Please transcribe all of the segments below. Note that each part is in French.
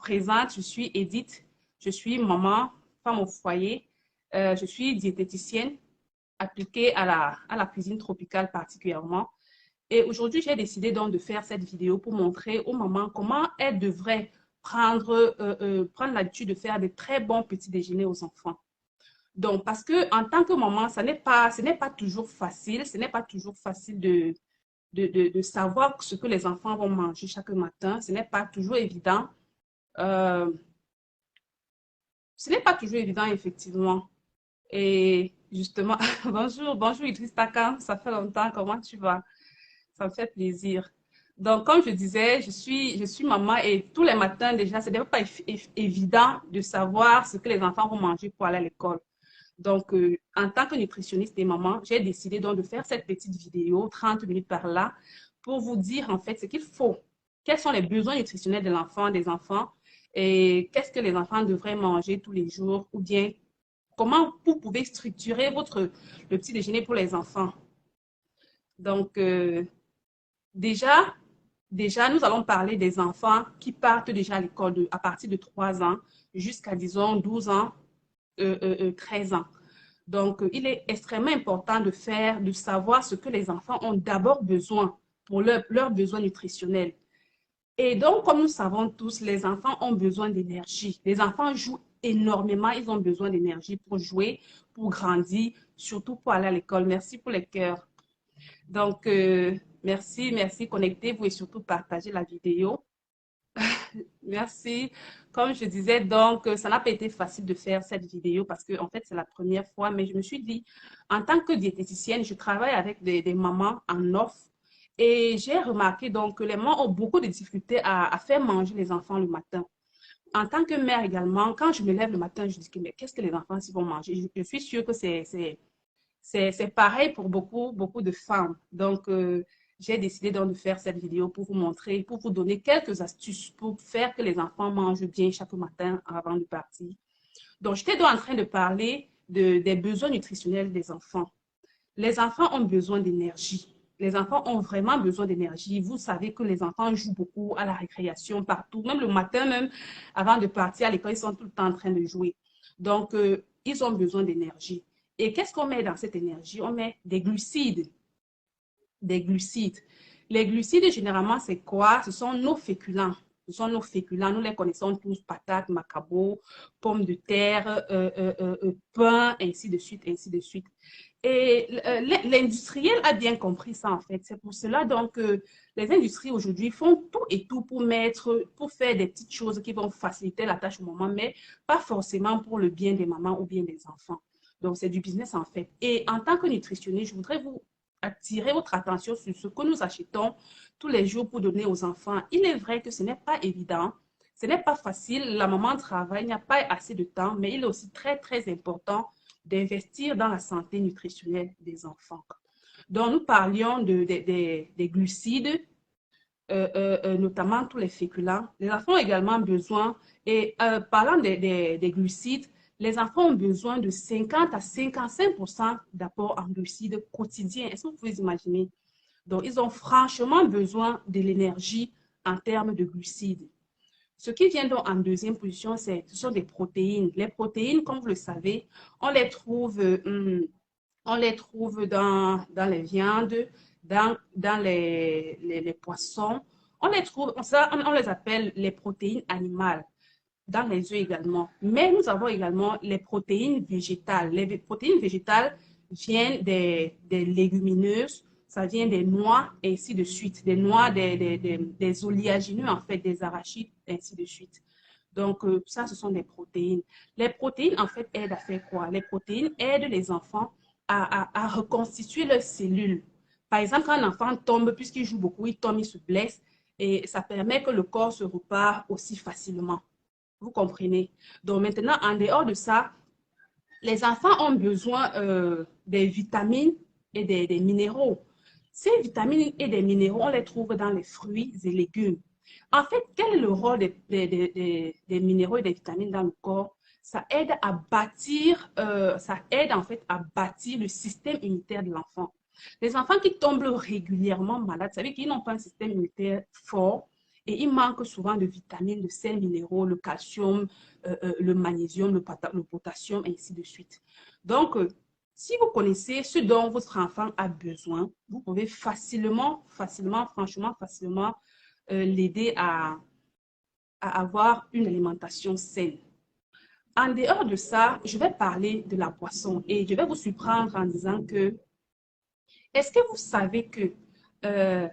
présente, je suis Edith, je suis maman, femme au foyer, je suis diététicienne appliquée à la cuisine tropicale particulièrement. Et aujourd'hui, j'ai décidé donc de faire cette vidéo pour montrer aux mamans comment elles devraient prendre l'habitude de faire de très bons petits déjeuners aux enfants. Donc, parce que en tant que maman, ce n'est pas toujours facile, ce n'est pas toujours facile de savoir ce que les enfants vont manger chaque matin. Ce n'est pas toujours évident. Euh, ce n'est pas toujours évident, effectivement. Et justement, bonjour Idriss Takam, ça fait longtemps, comment tu vas? Ça me fait plaisir. Donc, comme je disais, je suis maman et tous les matins déjà, ce n'est pas évident de savoir ce que les enfants vont manger pour aller à l'école. Donc, en tant que nutritionniste et maman, j'ai décidé donc de faire cette petite vidéo, 30 minutes par là, pour vous dire en fait ce qu'il faut. Quels sont les besoins nutritionnels de l'enfant, des enfants, et qu'est-ce que les enfants devraient manger tous les jours, ou bien comment vous pouvez structurer le petit déjeuner pour les enfants. Donc, déjà, déjà, nous allons parler des enfants qui partent déjà à l'école à partir de 3 ans jusqu'à, disons, 12 ans, 13 ans. Donc, il est extrêmement important de savoir ce que les enfants ont d'abord besoin pour leurs besoins nutritionnels. Et donc, comme nous savons tous, les enfants ont besoin d'énergie. Les enfants jouent énormément, ils ont besoin d'énergie pour jouer, pour grandir, surtout pour aller à l'école. Merci pour les cœurs. Donc, merci, connectez-vous et surtout partagez la vidéo. Merci. Comme je disais, donc, ça n'a pas été facile de faire cette vidéo parce que, en fait, c'est la première fois, mais je me suis dit, en tant que diététicienne, je travaille avec des mamans en offre et j'ai remarqué donc que les mamans ont beaucoup de difficultés à faire manger les enfants le matin. En tant que mère également, quand je me lève le matin, je dis que, mais qu'est-ce que les enfants s'ils vont manger? Je suis sûre que c'est pareil pour beaucoup de femmes. Donc, j'ai décidé donc de faire cette vidéo pour vous montrer, pour vous donner quelques astuces pour faire que les enfants mangent bien chaque matin avant de partir. Donc, j'étais donc en train de parler des besoins nutritionnels des enfants. Les enfants ont besoin d'énergie. Les enfants ont vraiment besoin d'énergie. Vous savez que les enfants jouent beaucoup à la récréation partout. Même le matin, même avant de partir à l'école, ils sont tout le temps en train de jouer. Donc, ils ont besoin d'énergie. Et qu'est-ce qu'on met dans cette énergie? On met des glucides. Des glucides. Les glucides, généralement, c'est quoi? Ce sont nos féculents. Ce sont nos féculents. Nous les connaissons tous, patates, macabo, pommes de terre, pain, ainsi de suite, ainsi de suite. Et l'industriel a bien compris ça, en fait. C'est pour cela, donc, que les industries aujourd'hui font tout et tout pour faire des petites choses qui vont faciliter la tâche au moment, mais pas forcément pour le bien des mamans ou bien des enfants. Donc, c'est du business, en fait. Et en tant que nutritionniste, je voudrais vous attirer votre attention sur ce que nous achetons tous les jours pour donner aux enfants. Il est vrai que ce n'est pas évident, ce n'est pas facile, la maman travaille, il n'y a pas assez de temps, mais il est aussi très important d'investir dans la santé nutritionnelle des enfants. Donc, nous parlions des glucides, notamment tous les féculents. Les enfants ont également besoin, et parlant des glucides, les enfants ont besoin de 50 à 55% d'apport en glucides quotidiens. Est-ce que vous pouvez imaginer? Donc, ils ont franchement besoin de l'énergie en termes de glucides. Ce qui vient donc en deuxième position, ce sont des protéines. Les protéines, comme vous le savez, on les trouve, dans les viandes, dans les poissons. On les trouve, on les appelle les protéines animales, dans les œufs également. Mais nous avons également les protéines végétales. Les protéines végétales viennent des légumineuses, ça vient des noix, et ainsi de suite. Des noix, des oléagineux, en fait, des arachides, ainsi de suite. Donc, ça, ce sont des protéines. Les protéines, en fait, aident à faire quoi? Les protéines aident les enfants à reconstituer leurs cellules. Par exemple, quand un enfant tombe, puisqu'il joue beaucoup, il tombe, il se blesse, et ça permet que le corps se repart aussi facilement. Vous comprenez? Donc maintenant, en dehors de ça, les enfants ont besoin des vitamines et des minéraux. Ces vitamines et des minéraux, on les trouve dans les fruits et légumes. En fait, quel est le rôle des minéraux et des vitamines dans le corps? Ça aide à bâtir, ça aide en fait à bâtir le système immunitaire de l'enfant. Les enfants qui tombent régulièrement malades, ça veut dire qu'ils n'ont pas un système immunitaire fort, Et il manque souvent de vitamines, de sels minéraux, le calcium, le magnésium, le potassium, et ainsi de suite. Donc, si vous connaissez ce dont votre enfant a besoin, vous pouvez facilement, franchement, facilement l'aider à avoir une alimentation saine. En dehors de ça, je vais parler de la boisson et je vais vous surprendre en disant que, est-ce que vous savez que euh,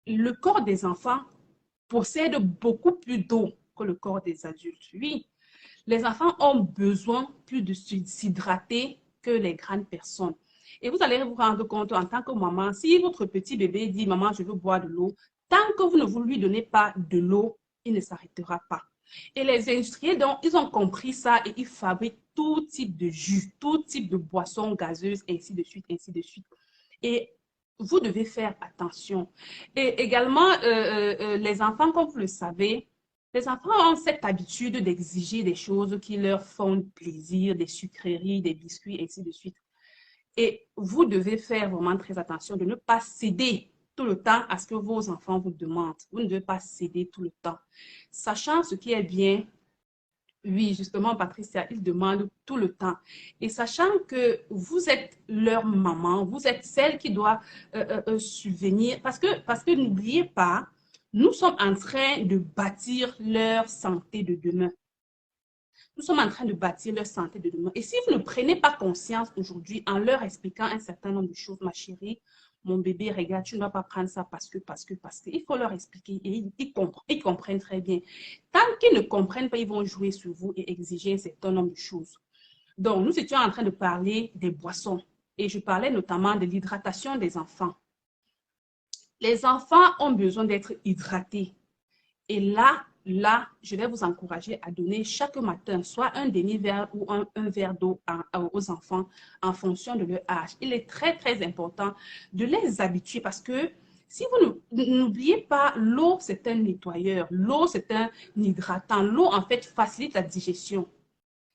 le corps des enfants possède beaucoup plus d'eau que le corps des adultes? Oui, les enfants ont besoin plus de s'hydrater que les grandes personnes. Et vous allez vous rendre compte en tant que maman, si votre petit bébé dit, maman, je veux boire de l'eau, tant que vous ne vous lui donnez pas de l'eau, il ne s'arrêtera pas. Et les industriels, donc, ils ont compris ça et ils fabriquent tout type de jus, tout type de boissons gazeuses, ainsi de suite, ainsi de suite. Et vous devez faire attention. Et également, les enfants, comme vous le savez, les enfants ont cette habitude d'exiger des choses qui leur font plaisir, des sucreries, des biscuits, ainsi de suite. Et vous devez faire vraiment très attention de ne pas céder tout le temps à ce que vos enfants vous demandent. Vous ne devez pas céder tout le temps. Sachant ce qui est bien, oui, justement, Patricia, ils demandent tout le temps. Et sachant que vous êtes leur maman, vous êtes celle qui doit subvenir, parce que n'oubliez pas, nous sommes en train de bâtir leur santé de demain. Nous sommes en train de bâtir leur santé de demain. Et si vous ne prenez pas conscience aujourd'hui en leur expliquant un certain nombre de choses, ma chérie, mon bébé, regarde, tu ne dois pas prendre ça parce que. Il faut leur expliquer et ils comprennent très bien. Tant qu'ils ne comprennent pas, ils vont jouer sur vous et exiger un certain nombre de choses. Donc, nous étions en train de parler des boissons et je parlais notamment de l'hydratation des enfants. Les enfants ont besoin d'être hydratés. Et là, je vais vous encourager à donner chaque matin soit un demi-verre ou un verre d'eau aux enfants en fonction de leur âge. Il est très, très important de les habituer parce que si vous n'oubliez pas, l'eau, c'est un nettoyeur. L'eau, c'est un hydratant. L'eau, en fait, facilite la digestion.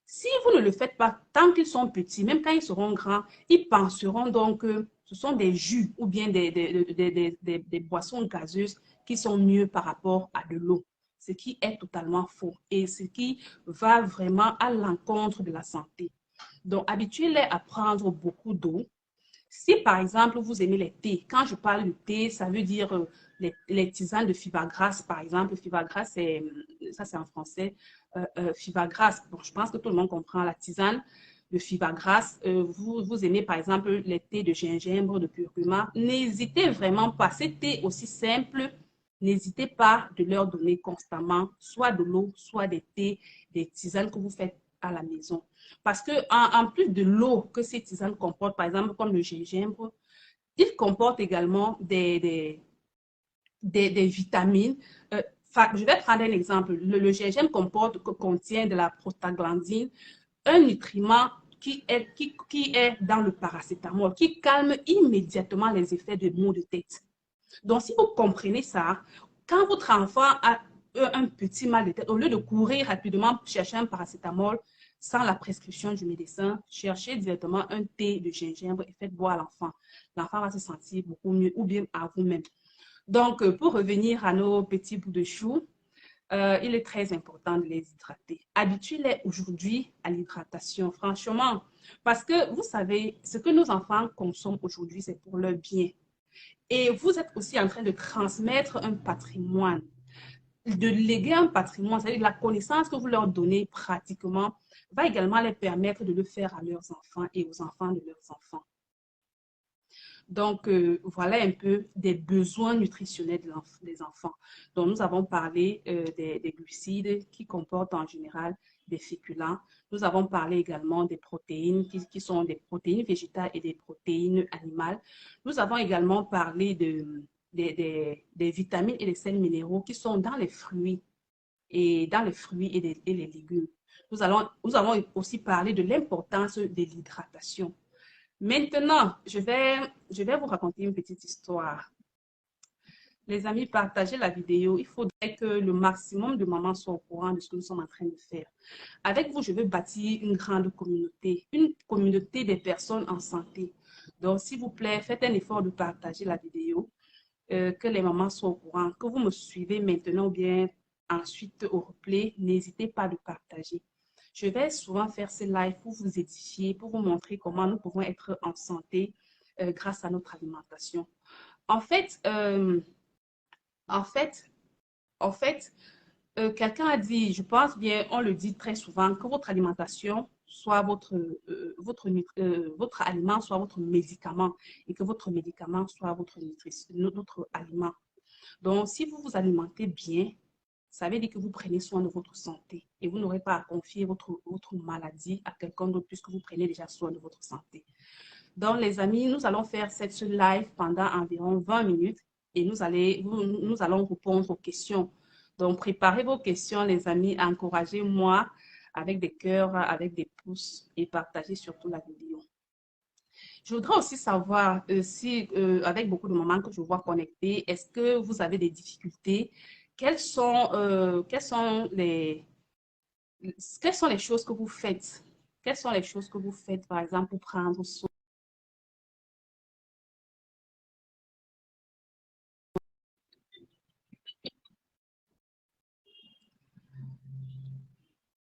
Si vous ne le faites pas tant qu'ils sont petits, même quand ils seront grands, ils penseront donc que ce sont des jus ou bien des boissons gazeuses qui sont mieux par rapport à de l'eau, ce qui est totalement faux et ce qui va vraiment à l'encontre de la santé. Donc, habituez-les à prendre beaucoup d'eau. Si par exemple vous aimez les thés, quand je parle de thé, ça veut dire les tisanes de fibergrass par exemple. Fibergrass, ça c'est en français. Fibergrass, bon, je pense que tout le monde comprend la tisane de fibergrass. Vous aimez par exemple les thés de gingembre, de curcuma. N'hésitez vraiment pas, ces thés aussi simples, n'hésitez pas de leur donner constamment soit de l'eau, soit des thés, des tisanes que vous faites à la maison. Parce que en plus de l'eau que ces tisanes comportent, par exemple comme le gingembre, ils comportent également des vitamines. Je vais prendre un exemple. Le gingembre contient de la prostaglandine, un nutriment qui est dans le paracétamol, qui calme immédiatement les effets de maux de tête. Donc, si vous comprenez ça, quand votre enfant a un petit mal de tête, au lieu de courir rapidement chercher un paracétamol sans la prescription du médecin, cherchez directement un thé de gingembre et faites boire à l'enfant. L'enfant va se sentir beaucoup mieux ou bien à vous-même. Donc, pour revenir à nos petits bouts de chou, il est très important de les hydrater. Habituez-les aujourd'hui à l'hydratation, franchement, parce que vous savez, ce que nos enfants consomment aujourd'hui, c'est pour leur bien. Et vous êtes aussi en train de transmettre un patrimoine, de léguer un patrimoine, c'est-à-dire la connaissance que vous leur donnez pratiquement va également les permettre de le faire à leurs enfants et aux enfants de leurs enfants. Donc, voilà un peu des besoins nutritionnels des enfants. Donc, nous avons parlé des glucides qui comportent en général des féculents. Nous avons parlé également des protéines qui sont des protéines végétales et des protéines animales. Nous avons également parlé des vitamines et des sels minéraux qui sont dans les fruits et les légumes. Nous avons aussi parlé de l'importance de l'hydratation. Maintenant, je vais vous raconter une petite histoire. Les amis, partagez la vidéo. Il faudrait que le maximum de mamans soient au courant de ce que nous sommes en train de faire. Avec vous, je veux bâtir une grande communauté, une communauté des personnes en santé. Donc, s'il vous plaît, faites un effort de partager la vidéo. que les mamans soient au courant, que vous me suivez maintenant ou bien ensuite au replay, n'hésitez pas à le partager. Je vais souvent faire ces lives pour vous édifier, pour vous montrer comment nous pouvons être en santé grâce à notre alimentation. En fait, en fait, en fait, quelqu'un a dit, je pense bien, on le dit très souvent, que votre alimentation soit votre aliment soit votre médicament et que votre médicament soit notre aliment. Donc, si vous vous alimentez bien, ça veut dire que vous prenez soin de votre santé et vous n'aurez pas à confier votre maladie à quelqu'un d'autre puisque vous prenez déjà soin de votre santé. Donc, les amis, nous allons faire cette live pendant environ 20 minutes et nous allons répondre aux questions. Donc, préparez vos questions, les amis. Encouragez-moi avec des cœurs, avec des pouces et partagez surtout la vidéo. Je voudrais aussi savoir si, avec beaucoup de mamans que je vois connectées, est-ce que vous avez des difficultés? Quelles sont les choses que vous faites? Quelles sont les choses que vous faites, par exemple, pour prendre soin?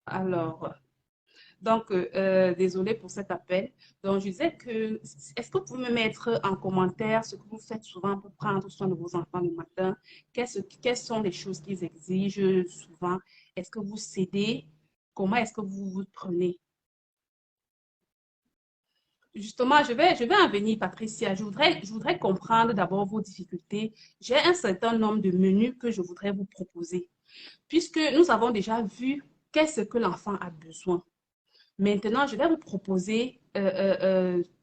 Alors, donc, désolée pour cet appel. Donc, je disais que, est-ce que vous pouvez me mettre en commentaire ce que vous faites souvent pour prendre soin de vos enfants le matin? Quelles sont les choses qu'ils exigent souvent? Est-ce que vous cédez? Comment est-ce que vous vous prenez? Justement, je vais en venir, Patricia. Je voudrais comprendre d'abord vos difficultés. J'ai un certain nombre de menus que je voudrais vous proposer, puisque nous avons déjà vu qu'est-ce que l'enfant a besoin. Maintenant, je vais vous proposer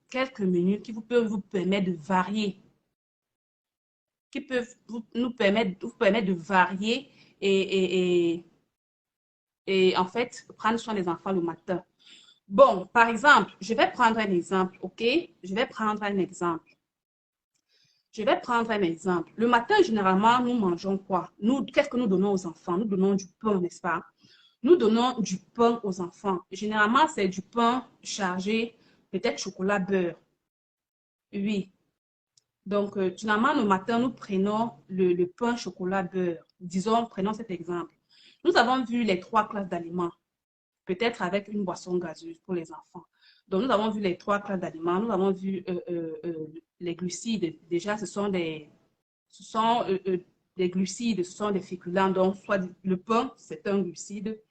quelques menus qui peuvent vous permettre de varier, qui peuvent vous permettre de varier et, et, et, et en fait prendre soin des enfants le matin. Bon, par exemple, je vais prendre un exemple, ok? Je vais prendre un exemple. Je vais prendre un exemple. Le matin, généralement, nous mangeons quoi? Qu'est-ce que nous donnons aux enfants? Nous donnons du pain, n'est-ce pas? Nous donnons du pain aux enfants. Généralement, c'est du pain chargé, peut-être chocolat beurre. Oui. Donc, généralement, le matin, nous prenons le pain chocolat beurre. Disons, prenons cet exemple. Nous avons vu les trois classes d'aliments, peut-être avec une boisson gazeuse pour les enfants. Donc, nous avons vu les trois classes d'aliments. Nous avons vu les glucides. Déjà, ce sont des glucides, ce sont des féculents. Donc, soit le pain, c'est un glucide.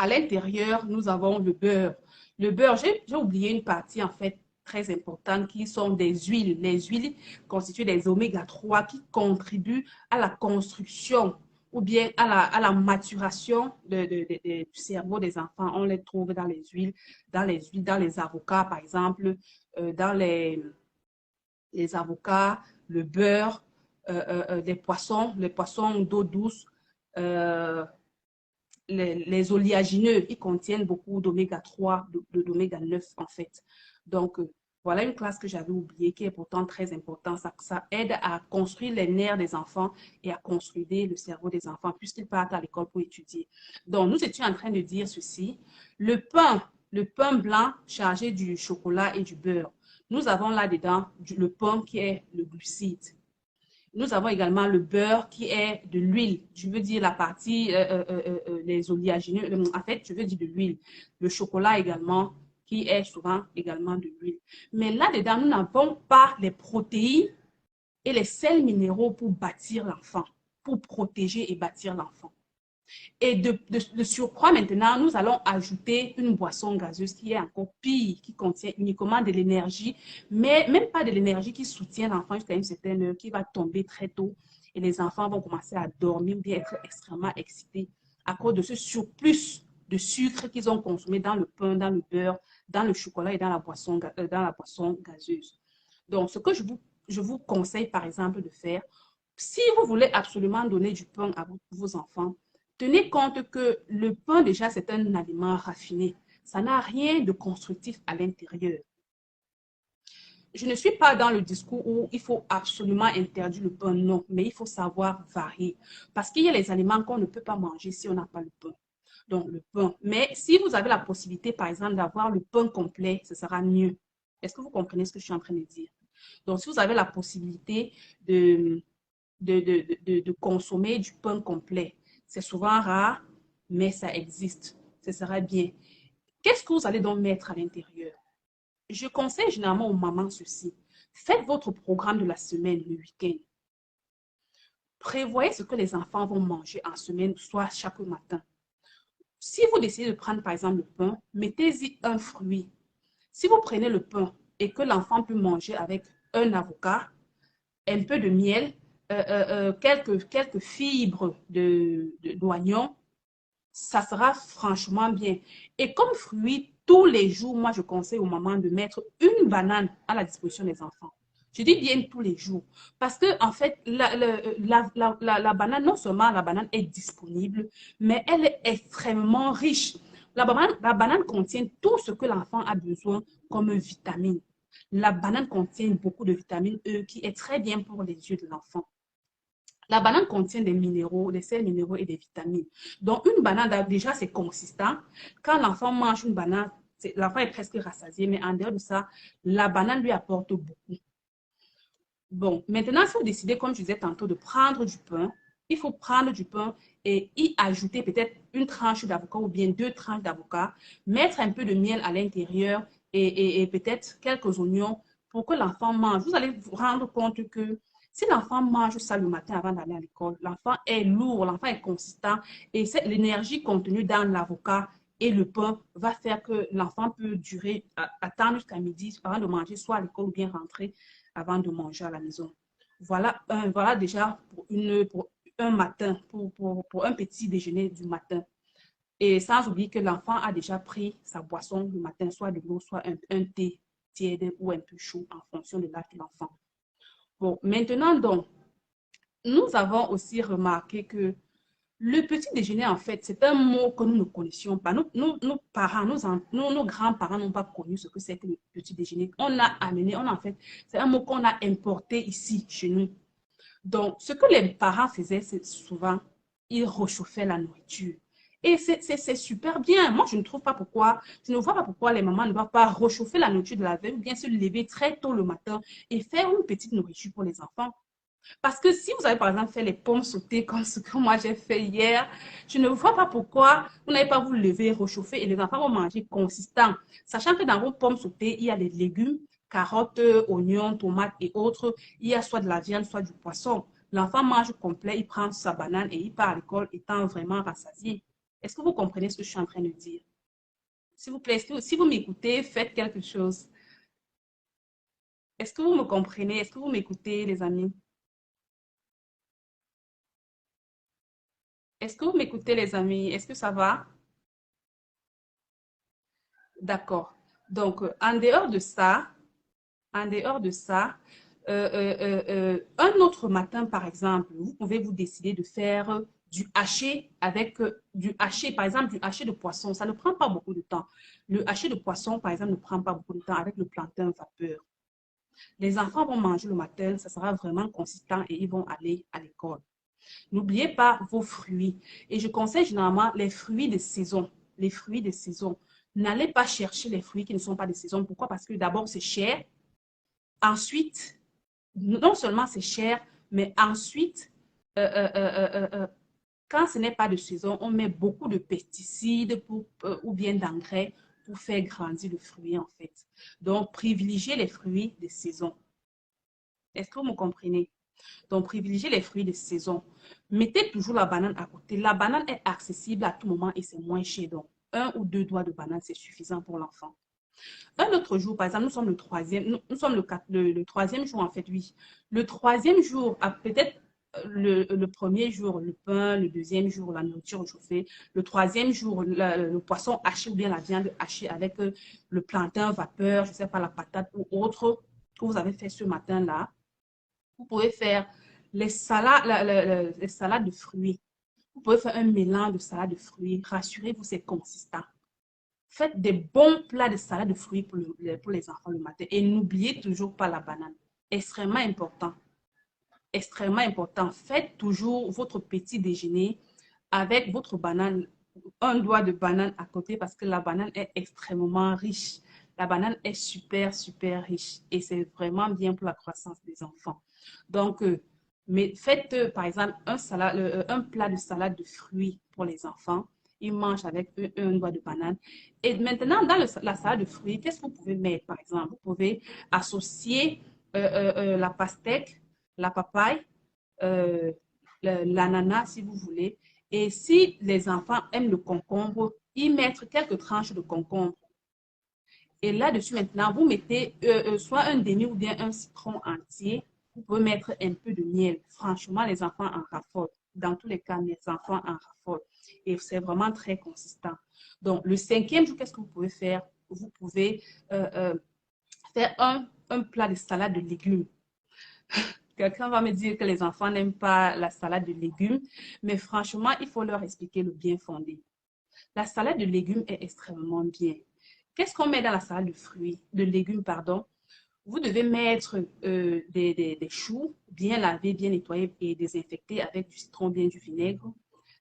À l'intérieur, nous avons le beurre. Le beurre, j'ai oublié une partie en fait très importante qui sont des huiles. Les huiles constituent des oméga 3 qui contribuent à la construction ou bien à la maturation du cerveau des enfants. On les trouve dans les avocats par exemple, dans les avocats, le beurre, les poissons d'eau douce, euh, les oléagineux, ils contiennent beaucoup d'oméga 3, d'oméga 9 en fait. Donc, voilà une classe que j'avais oubliée qui est pourtant très importante. Ça aide à construire les nerfs des enfants et à construire le cerveau des enfants puisqu'ils partent à l'école pour étudier. Donc, nous étions en train de dire ceci. Le pain blanc chargé du chocolat et du beurre. Nous avons là-dedans le pain qui est le glucide. Nous avons également le beurre qui est de l'huile. Je veux dire la partie, les oléagineux. En fait, je veux dire de l'huile. Le chocolat également, qui est souvent également de l'huile. Mais là-dedans, nous n'avons pas les protéines et les sels minéraux pour bâtir l'enfant, pour protéger et bâtir l'enfant. Et de surcroît, maintenant, nous allons ajouter une boisson gazeuse qui est encore pire, qui contient uniquement de l'énergie, mais même pas de l'énergie qui soutient l'enfant jusqu'à une certaine heure, qui va tomber très tôt. Et les enfants vont commencer à dormir, bien être extrêmement excités à cause de ce surplus de sucre qu'ils ont consommé dans le pain, dans le beurre, dans le chocolat et dans la boisson gazeuse. Donc, ce que je vous conseille, par exemple, de faire, si vous voulez absolument donner du pain à vos enfants, tenez compte que le pain, déjà, c'est un aliment raffiné. Ça n'a rien de constructif à l'intérieur. Je ne suis pas dans le discours où il faut absolument interdire le pain, non, mais il faut savoir varier. Parce qu'il y a les aliments qu'on ne peut pas manger si on n'a pas le pain. Donc, le pain. Mais si vous avez la possibilité, par exemple, d'avoir le pain complet, ce sera mieux. Est-ce que vous comprenez ce que je suis en train de dire? Donc, si vous avez la possibilité de consommer du pain complet. C'est souvent rare, mais ça existe. Ce sera bien. Qu'est-ce que vous allez donc mettre à l'intérieur? Je conseille généralement aux mamans ceci. Faites votre programme de la semaine, le week-end. Prévoyez ce que les enfants vont manger en semaine, soit chaque matin. Si vous décidez de prendre par exemple le pain, mettez-y un fruit. Si vous prenez le pain et que l'enfant peut manger avec un avocat, un peu de miel, quelques fibres d'oignon, ça sera franchement bien. Et comme fruit, tous les jours, moi, je conseille aux mamans de mettre une banane à la disposition des enfants. Je dis bien tous les jours. Parce que, en fait, la banane, non seulement la banane est disponible, mais elle est extrêmement riche. La banane contient tout ce que l'enfant a besoin comme vitamine. La banane contient beaucoup de vitamine E qui est très bien pour les yeux de l'enfant. La banane contient des minéraux, des sels minéraux et des vitamines. Donc, une banane, déjà, c'est consistant. Quand l'enfant mange une banane, l'enfant est presque rassasié, mais en dehors de ça, la banane lui apporte beaucoup. Bon, maintenant, si vous décidez, comme je disais tantôt, de prendre du pain, il faut prendre du pain et y ajouter peut-être une tranche d'avocat ou bien deux tranches d'avocat, mettre un peu de miel à l'intérieur et peut-être quelques oignons pour que l'enfant mange. Vous allez vous rendre compte que si l'enfant mange ça le matin avant d'aller à l'école, l'enfant est lourd, l'enfant est consistant et l'énergie contenue dans l'avocat et le pain va faire que l'enfant peut durer, attendre jusqu'à midi avant de manger, soit à l'école ou bien rentrer avant de manger à la maison. Voilà déjà pour un matin, pour un petit déjeuner du matin. Et sans oublier que l'enfant a déjà pris sa boisson le matin, soit de l'eau, soit un thé tiède ou un peu chaud en fonction de l'âge de l'enfant. Bon, maintenant donc, nous avons aussi remarqué que le petit déjeuner, en fait, c'est un mot que nous ne connaissions pas. Nos parents, nos grands-parents n'ont pas connu ce que c'est que le petit déjeuner. On l'a amené, on a en fait, c'est un mot qu'on a importé ici, chez nous. Donc, ce que les parents faisaient, c'est souvent, ils réchauffaient la nourriture. Et c'est super bien. Moi, je ne trouve pas pourquoi, je ne vois pas pourquoi les mamans ne doivent pas réchauffer la nourriture de la veille ou bien se lever très tôt le matin et faire une petite nourriture pour les enfants. Parce que si vous avez par exemple fait les pommes sautées comme ce que moi j'ai fait hier, je ne vois pas pourquoi vous n'avez pas vous lever, réchauffer et les enfants vont manger consistant. Sachant que dans vos pommes sautées, il y a des légumes, carottes, oignons, tomates et autres. Il y a soit de la viande, soit du poisson. L'enfant mange complet, il prend sa banane et il part à l'école étant vraiment rassasié. Est-ce que vous comprenez ce que je suis en train de dire? S'il vous plaît, si vous m'écoutez, faites quelque chose. Est-ce que vous me comprenez? Est-ce que vous m'écoutez, les amis? Est-ce que vous m'écoutez, les amis? Est-ce que ça va? D'accord. Donc, en dehors de ça, un autre matin, par exemple, vous pouvez vous décider de faire du haché avec du haché, par exemple, du haché de poisson. Ça ne prend pas beaucoup de temps. Le haché de poisson, par exemple, ne prend pas beaucoup de temps avec le plantain vapeur. Les enfants vont manger le matin, ça sera vraiment consistant et ils vont aller à l'école. N'oubliez pas vos fruits. Et je conseille généralement les fruits de saison. Les fruits de saison. N'allez pas chercher les fruits qui ne sont pas de saison. Pourquoi? Parce que d'abord, c'est cher. Ensuite, non seulement c'est cher, mais ensuite, euh, euh, euh, euh, euh, quand ce n'est pas de saison, on met beaucoup de pesticides ou bien d'engrais pour faire grandir le fruit, en fait. Donc, privilégiez les fruits de saison. Est-ce que vous me comprenez? Donc, privilégiez les fruits de saison. Mettez toujours la banane à côté. La banane est accessible à tout moment et c'est moins cher. Donc, un ou deux doigts de banane, c'est suffisant pour l'enfant. Un autre jour, par exemple, nous sommes le troisième, nous sommes le troisième jour, en fait, oui. Le troisième jour, peut-être le premier jour, le pain, le deuxième jour, la nourriture chauffée, le troisième jour, le poisson haché ou bien la viande hachée avec le plantain vapeur, je ne sais pas, la patate ou autre que vous avez fait ce matin-là. Vous pouvez faire les salades de fruits. Vous pouvez faire un mélange de salade de fruits. Rassurez-vous, c'est consistant. Faites des bons plats de salade de fruits pour les enfants le matin. Et n'oubliez toujours pas la banane. Extrêmement important. Extrêmement important. Faites toujours votre petit déjeuner avec votre banane, un doigt de banane à côté parce que la banane est extrêmement riche. La banane est super, super riche et c'est vraiment bien pour la croissance des enfants. Donc, Mais faites, par exemple, un plat de salade de fruits pour les enfants. Ils mangent avec un doigt de banane. Et maintenant, dans la salade de fruits, qu'est-ce que vous pouvez mettre, par exemple? Vous pouvez associer la pastèque, la papaye, euh, l'ananas, si vous voulez. Et si les enfants aiment le concombre, y mettre quelques tranches de concombre. Et là-dessus, maintenant, vous mettez soit un demi ou bien un citron entier. Vous pouvez mettre un peu de miel. Franchement, les enfants en raffolent. Dans tous les cas, les enfants en raffolent. Et c'est vraiment très consistant. Donc, le cinquième jour, qu'est-ce que vous pouvez faire? Vous pouvez faire un plat de salade de légumes. Quelqu'un va me dire que les enfants n'aiment pas la salade de légumes, mais franchement, il faut leur expliquer le bien fondé. La salade de légumes est extrêmement bien. Qu'est-ce qu'on met dans la salade de fruits, de légumes, pardon? Vous devez mettre des choux bien lavés, bien nettoyés et désinfectés avec du citron, bien du vinaigre,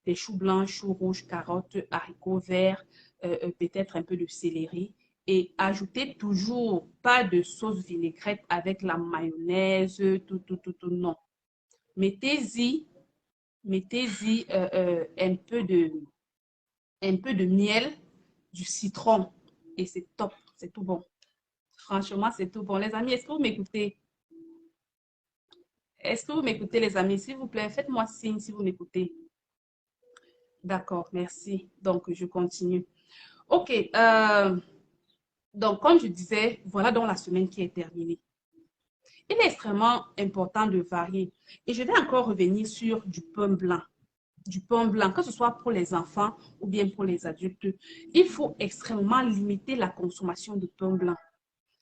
des choux blancs, choux rouges, carottes, haricots verts, peut-être un peu de céleri. Et ajoutez toujours pas de sauce vinaigrette avec la mayonnaise, tout, non. Mettez-y, mettez-y un peu de miel, du citron et c'est top, c'est tout bon. Franchement, c'est tout bon. Les amis, est-ce que vous m'écoutez? Est-ce que vous m'écoutez, les amis? S'il vous plaît, faites-moi signe si vous m'écoutez. D'accord, merci. Donc, je continue. OK. Donc, comme je disais, voilà donc la semaine qui est terminée. Il est extrêmement important de varier. Et je vais encore revenir sur du pain blanc. Du pain blanc, que ce soit pour les enfants ou bien pour les adultes. Il faut extrêmement limiter la consommation de pain blanc.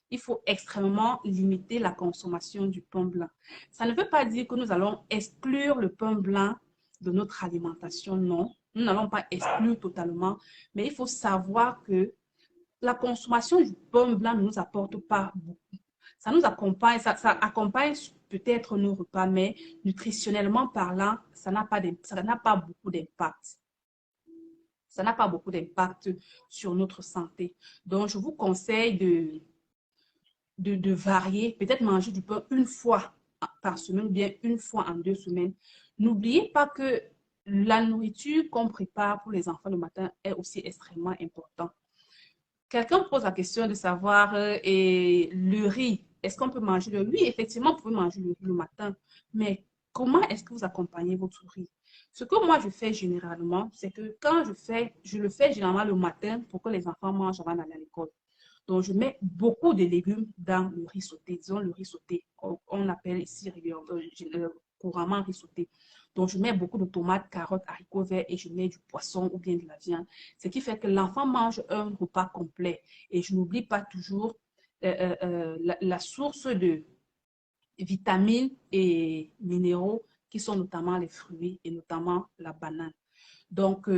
Il faut extrêmement limiter la consommation du pain blanc. Ça ne veut pas dire que nous allons exclure le pain blanc de notre alimentation, non. Nous n'allons pas exclure totalement, mais il faut savoir que la consommation du pain blanc ne nous apporte pas beaucoup. Ça nous accompagne, ça accompagne peut-être nos repas, mais nutritionnellement parlant, ça n'a pas beaucoup d'impact. Ça n'a pas beaucoup d'impact sur notre santé. Donc, je vous conseille de varier, peut-être manger du pain une fois par semaine ou bien une fois en 2 semaines. N'oubliez pas que la nourriture qu'on prépare pour les enfants le matin est aussi extrêmement important. Quelqu'un pose la question de savoir et le riz, est-ce qu'on peut manger le riz? Oui, effectivement, vous pouvez manger le riz le matin, mais comment est-ce que vous accompagnez votre riz? Ce que moi je fais généralement, c'est que quand je le fais généralement le matin pour que les enfants mangent avant d'aller à l'école. Donc, je mets beaucoup de légumes dans le riz sauté. Disons le riz sauté. On appelle ici couramment riz sauté. Donc, je mets beaucoup de tomates, carottes, haricots verts et je mets du poisson ou bien de la viande. Ce qui fait que l'enfant mange un repas complet. Et je n'oublie pas toujours la source de vitamines et minéraux qui sont notamment les fruits et notamment la banane. Donc,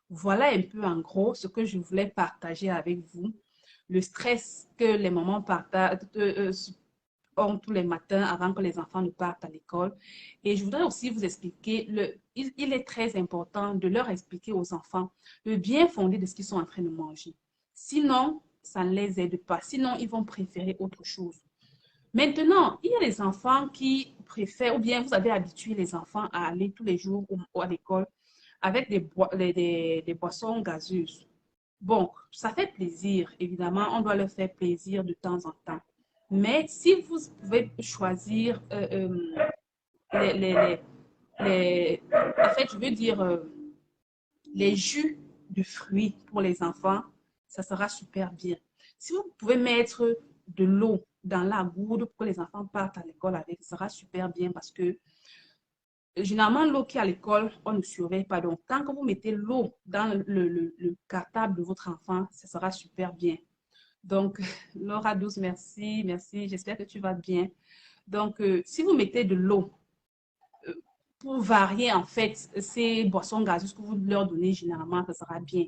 voilà un peu en gros ce que je voulais partager avec vous. Le stress que les mamans ont tous les matins avant que les enfants ne partent à l'école. Et je voudrais aussi vous expliquer, il est très important de leur expliquer aux enfants le bien fondé de ce qu'ils sont en train de manger. Sinon, ça ne les aide pas. Sinon, ils vont préférer autre chose. Maintenant, il y a les enfants qui préfèrent, ou bien vous avez habitué les enfants à aller tous les jours à l'école avec des boissons gazeuses. Bon, ça fait plaisir, évidemment, on doit leur faire plaisir de temps en temps. Mais si vous pouvez choisir les, les, les, en fait, je veux dire, les jus de fruits pour les enfants, ça sera super bien. Si vous pouvez mettre de l'eau dans la gourde pour que les enfants partent à l'école avec, ça sera super bien parce que généralement, l'eau qui est à l'école, on ne surveille pas. Donc, tant que vous mettez l'eau dans le cartable de votre enfant, ça sera super bien. Donc, Laura Douce, merci, merci. J'espère que tu vas bien. Donc, si vous mettez de l'eau euh, pour varier, en fait, ces boissons gazeuses que vous leur donnez généralement, ça sera bien.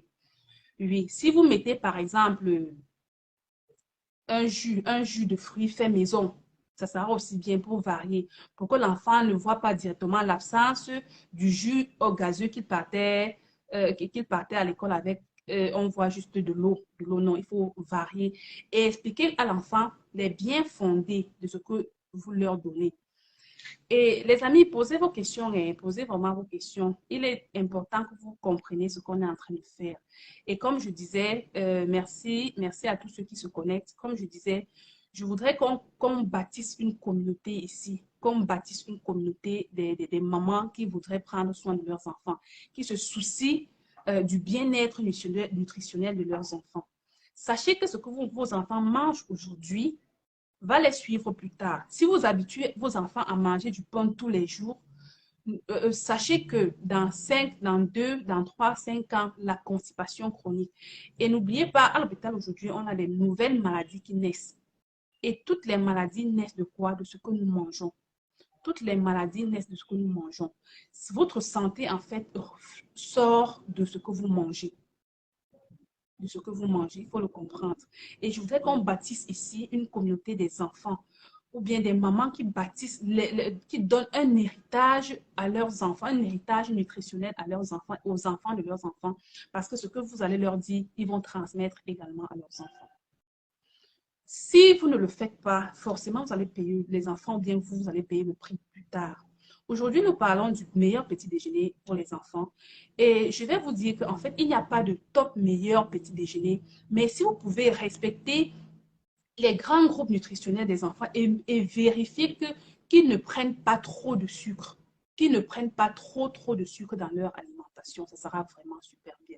Oui, si vous mettez, par exemple, un jus de fruits fait maison, ça sera aussi bien pour varier, pour que l'enfant ne voit pas directement l'absence du jus au gazeux qu'il partait à l'école avec. On voit juste de l'eau. De l'eau, non, il faut varier et expliquer à l'enfant les biens fondés de ce que vous leur donnez. Et les amis, posez vos questions et posez vraiment vos questions. Il est important que vous compreniez ce qu'on est en train de faire. Et comme je disais, merci à tous ceux qui se connectent. Comme je disais, je voudrais qu'on bâtisse une communauté ici, qu'on bâtisse une communauté des mamans qui voudraient prendre soin de leurs enfants, qui se soucient du bien-être nutritionnel de leurs enfants. Sachez que ce que vos enfants mangent aujourd'hui va les suivre plus tard. Si vous habituez vos enfants à manger du pain tous les jours, sachez que dans 5, dans 2, dans 3, 5 ans, la constipation chronique. Et n'oubliez pas, à l'hôpital aujourd'hui, on a des nouvelles maladies qui naissent. Et toutes les maladies naissent de quoi? De ce que nous mangeons. Toutes les maladies naissent de ce que nous mangeons. Votre santé, en fait, sort de ce que vous mangez. De ce que vous mangez, il faut le comprendre. Et je voudrais qu'on bâtisse ici une communauté des enfants ou bien des mamans qui bâtissent, qui donnent un héritage à leurs enfants, un héritage nutritionnel à leurs enfants, aux enfants de leurs enfants, parce que ce que vous allez leur dire, ils vont transmettre également à leurs enfants. Si vous ne le faites pas, forcément, vous allez payer les enfants ou bien vous allez payer le prix plus tard. Aujourd'hui, nous parlons du meilleur petit déjeuner pour les enfants. Et je vais vous dire qu'en fait, il n'y a pas de top meilleur petit déjeuner. Mais si vous pouvez respecter les grands groupes nutritionnels des enfants et vérifier qu'ils ne prennent pas trop de sucre, qu'ils ne prennent pas trop de sucre dans leur alimentation, ça sera vraiment super bien.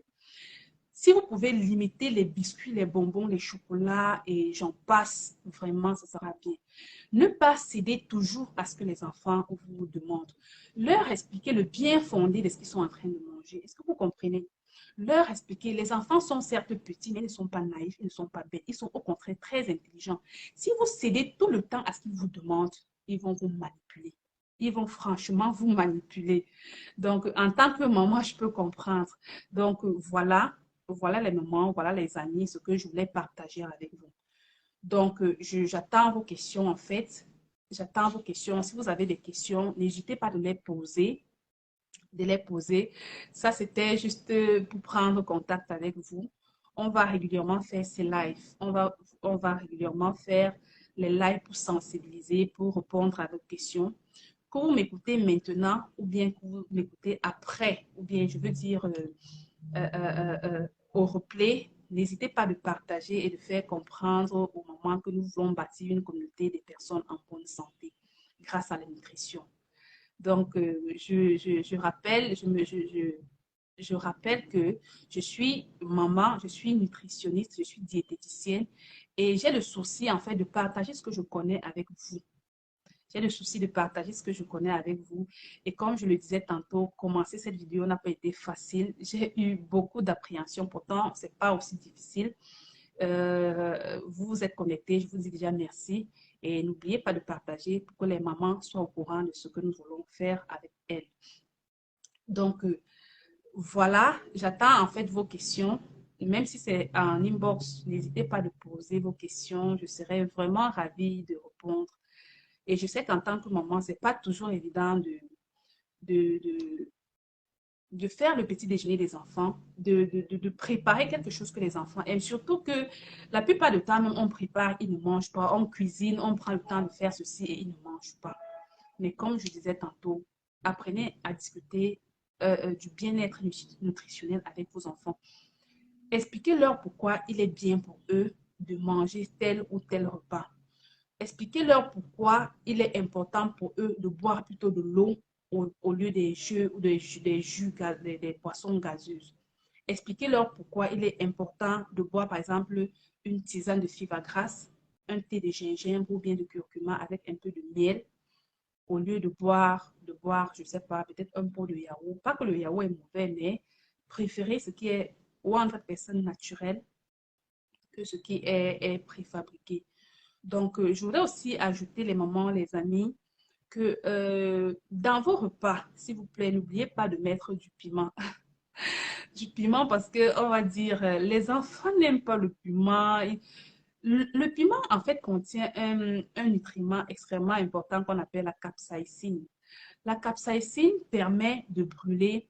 Si vous pouvez limiter les biscuits, les bonbons, les chocolats et j'en passe, vraiment, ça sera bien. Ne pas céder toujours à ce que les enfants vous demandent. Leur expliquer le bien fondé de ce qu'ils sont en train de manger. Est-ce que vous comprenez? Leur expliquer, les enfants sont certes petits, mais ils ne sont pas naïfs, ils ne sont pas bêtes, ils sont au contraire très intelligents. Si vous cédez tout le temps à ce qu'ils vous demandent, ils vont vous manipuler. Ils vont franchement vous manipuler. Donc, en tant que maman, je peux comprendre. Donc, voilà les moments, voilà les amis, ce que je voulais partager avec vous. Donc, j'attends vos questions en fait. J'attends vos questions. Si vous avez des questions, n'hésitez pas de les poser. De les poser. Ça, c'était juste pour prendre contact avec vous. On va régulièrement faire ces lives. On va régulièrement faire les lives pour sensibiliser, pour répondre à vos questions. Que vous m'écoutez maintenant ou bien que vous m'écoutez après, ou bien je veux dire au replay, n'hésitez pas de partager et de faire comprendre au moment que nous voulons bâtir une communauté de personnes en bonne santé grâce à la nutrition. Donc, je rappelle, je rappelle que je suis maman, je suis nutritionniste, je suis diététicienne et j'ai le souci en fait de partager ce que je connais avec vous. J'ai le souci de partager ce que je connais avec vous. Et comme je le disais tantôt, commencer cette vidéo n'a pas été facile. J'ai eu beaucoup d'appréhension. Pourtant, ce n'est pas aussi difficile. Vous vous êtes connectés. Je vous dis déjà merci. Et n'oubliez pas de partager pour que les mamans soient au courant de ce que nous voulons faire avec elles. Donc, voilà. J'attends en fait vos questions. Même si c'est en inbox, n'hésitez pas de poser vos questions. Je serai vraiment ravie de répondre. Et je sais qu'en tant que maman, ce n'est pas toujours évident de, de, de faire le petit déjeuner des enfants, de préparer quelque chose que les enfants aiment. Surtout que la plupart du temps, même on prépare, ils ne mangent pas. On cuisine, on prend le temps de faire ceci et ils ne mangent pas. Mais comme je disais tantôt, apprenez à discuter du bien-être nutritionnel avec vos enfants. Expliquez-leur pourquoi il est bien pour eux de manger tel ou tel repas. Expliquez-leur pourquoi il est important pour eux de boire plutôt de l'eau au lieu des jus ou des jus, des boissons gazeuses. Expliquez-leur pourquoi il est important de boire, par exemple, une tisane de fibre grasse, un thé de gingembre ou bien de curcuma avec un peu de miel, au lieu de boire, je ne sais pas, peut-être un pot de yaourt. Pas que le yaourt est mauvais, mais préférez ce qui est, ou entre personnes naturelles, que ce qui est préfabriqué. Donc, je voudrais aussi ajouter les mamans, les amis, que dans vos repas, s'il vous plaît, n'oubliez pas de mettre du piment. Du piment parce que, on va dire, les enfants n'aiment pas le piment. Le piment, en fait, contient un nutriment extrêmement important qu'on appelle la capsaïcine. La capsaïcine permet de brûler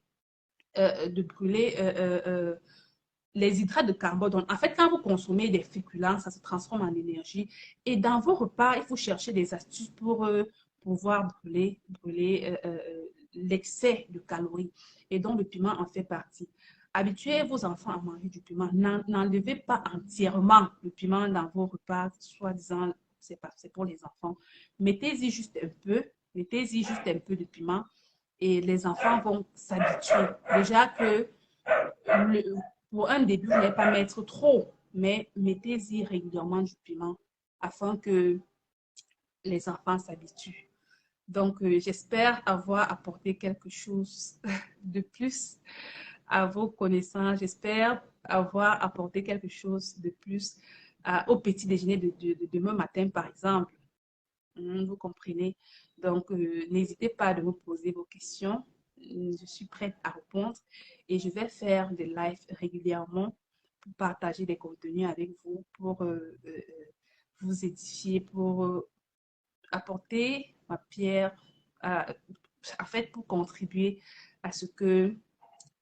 les hydrates de carbone. Donc, en fait, quand vous consommez des féculents, ça se transforme en énergie. Et dans vos repas, il faut chercher des astuces pouvoir brûler l'excès de calories. Et donc, le piment en fait partie. Habituez vos enfants à manger du piment. N'enlevez pas entièrement le piment dans vos repas, soi-disant, c'est pour les enfants. Mettez-y juste un peu, mettez-y juste un peu de piment et les enfants vont s'habituer. Déjà que pour un début, vous n'allez pas mettre trop, mais mettez-y régulièrement du piment afin que les enfants s'habituent. Donc, j'espère avoir apporté quelque chose de plus à vos connaissances. J'espère avoir apporté quelque chose de plus au petit déjeuner de demain matin, par exemple. Vous comprenez? Donc, n'hésitez pas de me poser vos questions. Je suis prête à répondre et je vais faire des lives régulièrement pour partager des contenus avec vous, pour vous édifier, pour apporter ma pierre, en fait, pour contribuer à ce que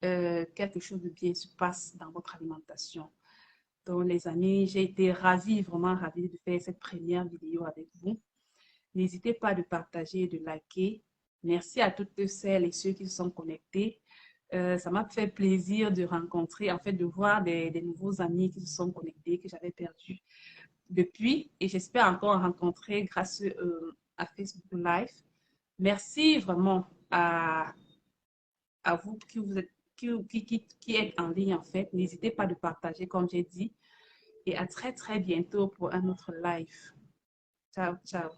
quelque chose de bien se passe dans votre alimentation. Donc, les amis, j'ai été ravie, vraiment ravie de faire cette première vidéo avec vous. N'hésitez pas de partager et de liker. Merci à toutes celles et ceux qui se sont connectés. Ça m'a fait plaisir de rencontrer, en fait, de voir des nouveaux amis qui se sont connectés, que j'avais perdus depuis. Et j'espère encore en rencontrer grâce à Facebook Live. Merci vraiment à vous vous êtes, qui êtes en ligne, en fait. N'hésitez pas de partager, comme j'ai dit. Et à très, très bientôt pour un autre live. Ciao, ciao.